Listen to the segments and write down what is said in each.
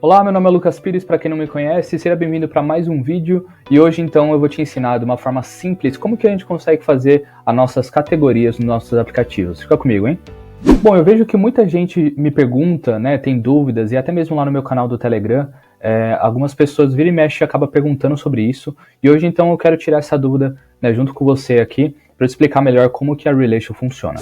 Olá, meu nome é Lucas Pires, para quem não me conhece, seja bem-vindo para mais um vídeo e hoje então eu vou te ensinar de uma forma simples como que a gente consegue fazer as nossas categorias nos nossos aplicativos. Fica comigo, hein? Bom, eu vejo que muita gente me pergunta, né, tem dúvidas e até mesmo lá no meu canal do Telegram, algumas pessoas viram e mexem e acabam perguntando sobre isso e hoje então eu quero tirar essa dúvida, né, junto com você aqui para explicar melhor como que a Relation funciona.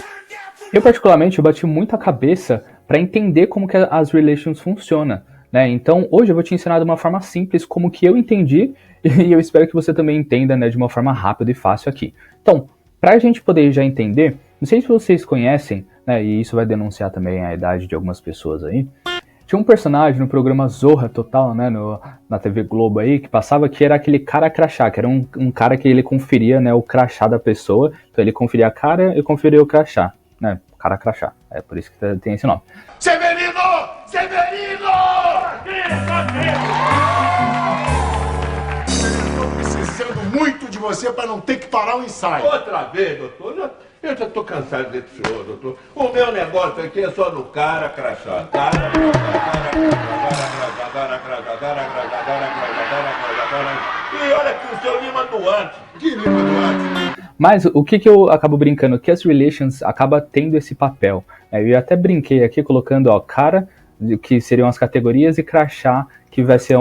Eu particularmente bati muita cabeça para entender como que as Relations funcionam. Né? Então, hoje eu vou te ensinar de uma forma simples como que eu entendi e eu espero que você também entenda, né, de uma forma rápida e fácil aqui. Então, para a gente poder já entender, não sei se vocês conhecem, né, e isso vai denunciar também a idade de algumas pessoas aí, tinha um personagem no programa Zorra Total, né, na TV Globo aí, que passava que era aquele cara crachá, que era um cara que ele conferia, né, o crachá da pessoa, então ele conferia a cara e conferia o crachá, né, cara crachá, é por isso que tem esse nome. Severino! Severino! Estou precisando muito de você para não ter que parar o ensaio. Outra vez, doutor? Eu já estou cansado desse senhor, doutor. O meu negócio aqui é só no cara crachá. E olha que o seu Lima Duarte. Que Lima Duarte? Mas o que eu acabo brincando? Que as Relations acaba tendo esse papel. Eu até brinquei aqui colocando, ó, cara, que seriam as categorias, e crachá, que vai ser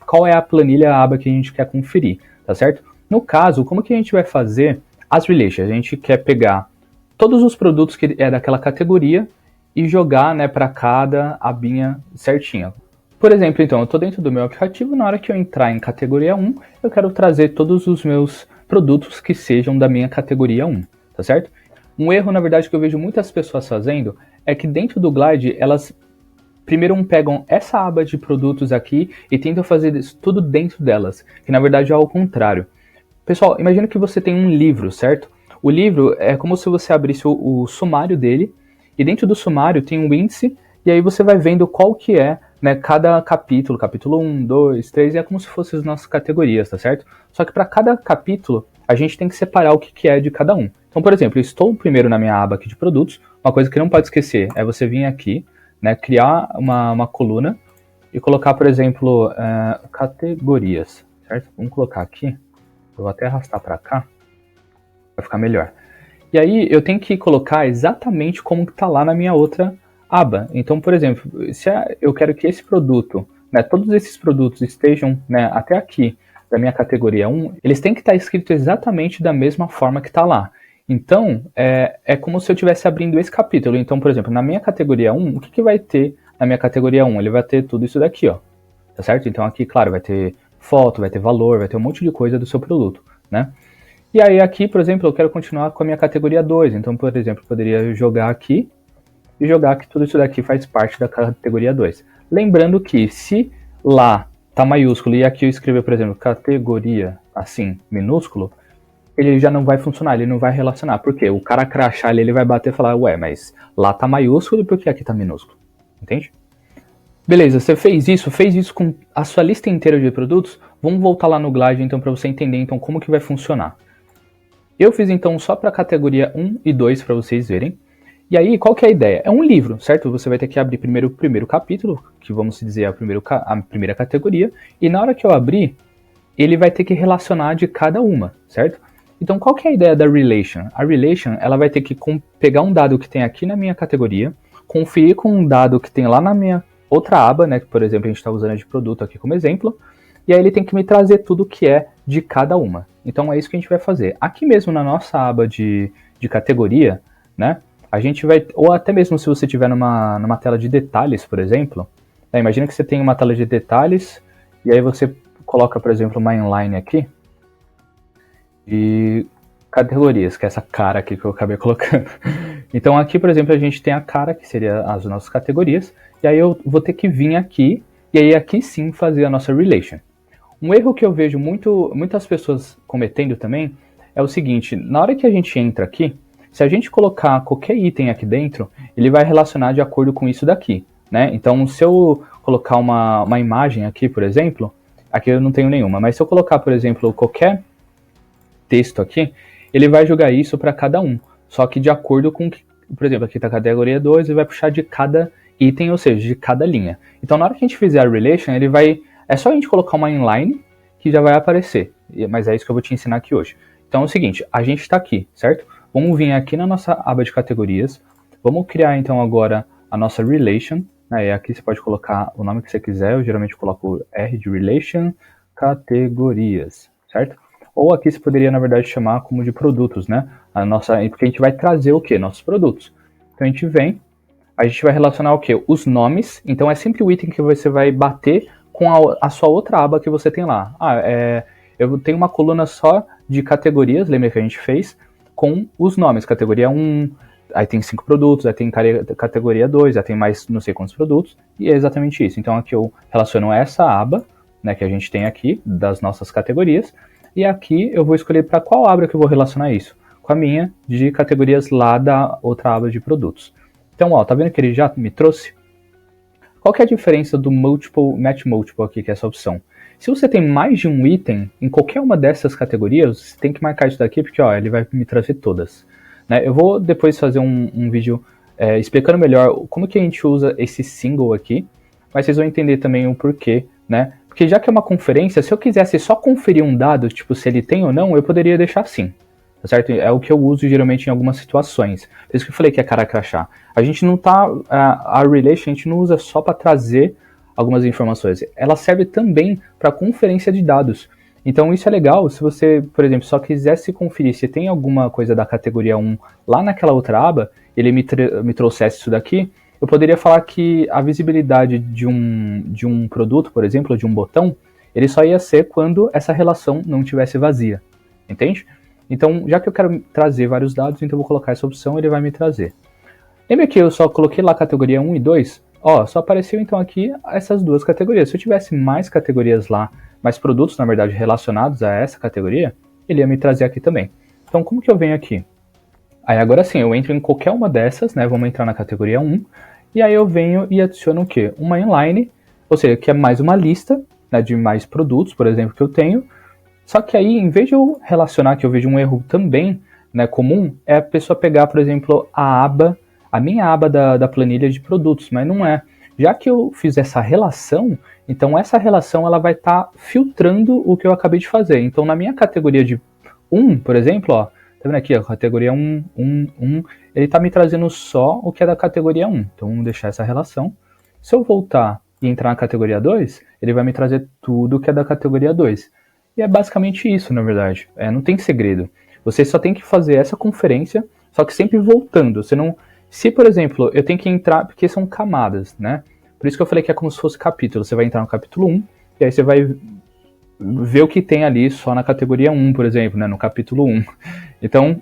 qual é a planilha, a aba que a gente quer conferir, tá certo? No caso, como que a gente vai fazer as Relations? A gente quer pegar todos os produtos que é daquela categoria e jogar, né, para cada abinha certinha. Por exemplo, então, eu estou dentro do meu aplicativo, na hora que eu entrar em categoria 1, eu quero trazer todos os meus produtos que sejam da minha categoria 1, tá certo? Um erro, na verdade, que eu vejo muitas pessoas fazendo é que dentro do Glide, elas primeiro pegam essa aba de produtos aqui e tentam fazer isso tudo dentro delas, que na verdade é ao contrário. Pessoal, imagina que você tem um livro, certo? O livro é como se você abrisse o sumário dele, e dentro do sumário tem um índice, e aí você vai vendo qual que é, né, cada capítulo, capítulo 1, 2, 3, e é como se fossem as nossas categorias, tá certo? Só que para cada capítulo, a gente tem que separar o que é de cada um. Então, por exemplo, eu estou primeiro na minha aba aqui de produtos, uma coisa que não pode esquecer é você vir aqui, né, criar uma coluna e colocar, por exemplo, categorias, certo? Vamos colocar aqui, eu vou até arrastar para cá, vai ficar melhor. E aí eu tenho que colocar exatamente como que está lá na minha outra aba. Então, por exemplo, se eu quero que esse produto, né, todos esses produtos estejam, né, até aqui da minha categoria 1, eles têm que estar escritos exatamente da mesma forma que está lá. Então, é como se eu estivesse abrindo esse capítulo. Então, por exemplo, na minha categoria 1, o que vai ter na minha categoria 1? Ele vai ter tudo isso daqui, ó. Tá certo? Então aqui, claro, vai ter foto, vai ter valor, vai ter um monte de coisa do seu produto, né? E aí aqui, por exemplo, eu quero continuar com a minha categoria 2. Então, por exemplo, eu poderia jogar aqui e jogar que tudo isso daqui faz parte da categoria 2. Lembrando que se lá tá maiúsculo e aqui eu escrever, por exemplo, categoria assim, minúsculo, ele já não vai funcionar, ele não vai relacionar. Por quê? O cara crachá ele vai bater e falar, ué, mas lá tá maiúsculo e por que aqui tá minúsculo? Entende? Beleza, você fez isso com a sua lista inteira de produtos, vamos voltar lá no Glide então para você entender então como que vai funcionar. Eu fiz então só para a categoria 1 e 2 para vocês verem. E aí, qual que é a ideia? É um livro, certo? Você vai ter que abrir primeiro o primeiro capítulo, que vamos dizer a primeira categoria, e na hora que eu abrir, ele vai ter que relacionar de cada uma, certo? Então, qual que é a ideia da Relation? A Relation, ela vai ter que pegar um dado que tem aqui na minha categoria, conferir com um dado que tem lá na minha outra aba, né? Que, por exemplo, a gente está usando de produto aqui como exemplo, e aí ele tem que me trazer tudo que é de cada uma. Então, é isso que a gente vai fazer. Aqui mesmo na nossa aba de categoria, né? A gente vai, ou até mesmo se você estiver numa tela de detalhes, por exemplo, né, imagina que você tem uma tela de detalhes, e aí você coloca, por exemplo, uma inline aqui, de categorias, que é essa cara aqui que eu acabei colocando. Então aqui, por exemplo, a gente tem a cara, que seria as nossas categorias, e aí eu vou ter que vir aqui, e aí aqui sim fazer a nossa relation. Um erro que eu vejo muitas pessoas cometendo também é o seguinte, na hora que a gente entra aqui, se a gente colocar qualquer item aqui dentro, ele vai relacionar de acordo com isso daqui, né? Então se eu colocar uma imagem aqui, por exemplo, aqui eu não tenho nenhuma, mas se eu colocar, por exemplo, qualquer texto aqui, ele vai jogar isso para cada um, só que de acordo com, por exemplo, aqui está a categoria 2, ele vai puxar de cada item, ou seja, de cada linha. Então na hora que a gente fizer a relation, é só a gente colocar uma inline que já vai aparecer, mas é isso que eu vou te ensinar aqui hoje. Então é o seguinte, a gente está aqui, certo? Vamos vir aqui na nossa aba de categorias, vamos criar então agora a nossa relation, né? E aqui você pode colocar o nome que você quiser, eu geralmente coloco R de relation, categorias, certo? Ou aqui você poderia, na verdade, chamar como de produtos, né? Porque a gente vai trazer o quê? Nossos produtos. Então a gente vai relacionar o quê? Os nomes, então é sempre o item que você vai bater com a sua outra aba que você tem lá. Eu tenho uma coluna só de categorias, lembra que a gente fez? Com os nomes, categoria 1, aí tem 5 produtos, aí tem categoria 2, aí tem mais não sei quantos produtos, e é exatamente isso. Então aqui eu relaciono essa aba, né, que a gente tem aqui, das nossas categorias, e aqui eu vou escolher para qual aba que eu vou relacionar isso, com a minha de categorias lá da outra aba de produtos. Então, ó, tá vendo que ele já me trouxe? Qual que é a diferença do Match Multiple aqui, que é essa opção? Se você tem mais de um item em qualquer uma dessas categorias, você tem que marcar isso daqui, porque ó, ele vai me trazer todas. Né? Eu vou depois fazer um vídeo explicando melhor como que a gente usa esse single aqui, mas vocês vão entender também o porquê, né? Porque já que é uma conferência, se eu quisesse só conferir um dado, tipo se ele tem ou não, eu poderia deixar assim, tá certo? É o que eu uso geralmente em algumas situações. Por isso que eu falei que é cara crachá. A gente não tá, a relation a gente não usa só para trazer algumas informações, ela serve também para conferência de dados. Então isso é legal se você, por exemplo, só quisesse conferir se tem alguma coisa da categoria 1 lá naquela outra aba, ele me trouxesse isso daqui, eu poderia falar que a visibilidade de um produto, por exemplo, de um botão, ele só ia ser quando essa relação não estivesse vazia, entende? Então, já que eu quero trazer vários dados, então eu vou colocar essa opção, ele vai me trazer. Lembra que eu só coloquei lá a categoria 1 e 2? Ó, só apareceu então aqui essas duas categorias. Se eu tivesse mais categorias lá, mais produtos, na verdade, relacionados a essa categoria, ele ia me trazer aqui também. Então, como que eu venho aqui? Aí agora sim, eu entro em qualquer uma dessas, né? Vamos entrar na categoria 1, e aí eu venho e adiciono o quê? Uma inline, ou seja, que é mais uma lista, né, de mais produtos, por exemplo, que eu tenho. Só que aí, em vez de eu relacionar, que eu vejo um erro também, né, comum, é a pessoa pegar, por exemplo, a minha aba da planilha de produtos, mas não é. Já que eu fiz essa relação, então essa relação ela vai estar filtrando o que eu acabei de fazer. Então na minha categoria de 1, por exemplo, ó, tá vendo aqui, a categoria 1, ele está me trazendo só o que é da categoria 1. Então vamos deixar essa relação. Se eu voltar e entrar na categoria 2, ele vai me trazer tudo que é da categoria 2. E é basicamente isso, na verdade. Não tem segredo. Você só tem que fazer essa conferência, só que sempre voltando. Você não... Se, por exemplo, eu tenho que entrar, porque são camadas, né? Por isso que eu falei que é como se fosse capítulo. Você vai entrar no capítulo 1, e aí você vai ver o que tem ali só na categoria 1, por exemplo, né? No capítulo 1. Então,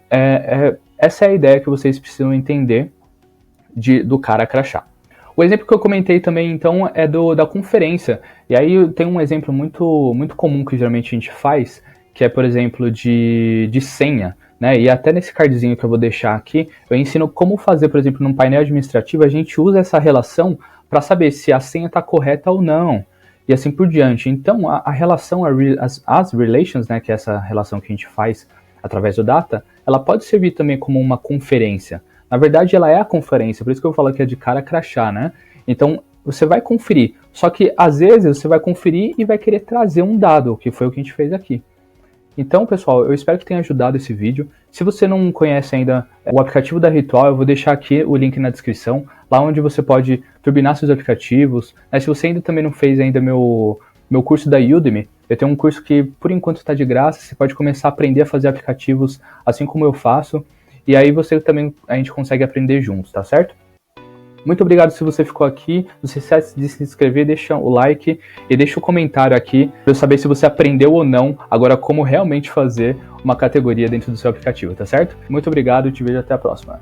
essa é a ideia que vocês precisam entender do cara crachá. O exemplo que eu comentei também, então, é da conferência. E aí tem um exemplo muito, muito comum que geralmente a gente faz, que é, por exemplo, de senha. Né? E até nesse cardzinho que eu vou deixar aqui, eu ensino como fazer, por exemplo, num painel administrativo, a gente usa essa relação para saber se a senha está correta ou não, e assim por diante. Então, a relação, as relations, né, que é essa relação que a gente faz através do data, ela pode servir também como uma conferência. Na verdade, ela é a conferência, por isso que eu falo que é de cara crachá, né? Então, você vai conferir, só que às vezes você vai conferir e vai querer trazer um dado, que foi o que a gente fez aqui. Então, pessoal, eu espero que tenha ajudado esse vídeo. Se você não conhece ainda o aplicativo da Ritual, eu vou deixar aqui o link na descrição, lá onde você pode turbinar seus aplicativos. Se você ainda também não fez ainda meu curso da Udemy, eu tenho um curso que, por enquanto, está de graça. Você pode começar a aprender a fazer aplicativos assim como eu faço. E aí a gente consegue aprender juntos, tá certo? Muito obrigado se você ficou aqui. Não se esquece de se inscrever, deixa o like e deixa o comentário aqui para eu saber se você aprendeu ou não agora como realmente fazer uma categoria dentro do seu aplicativo, tá certo? Muito obrigado e te vejo até a próxima.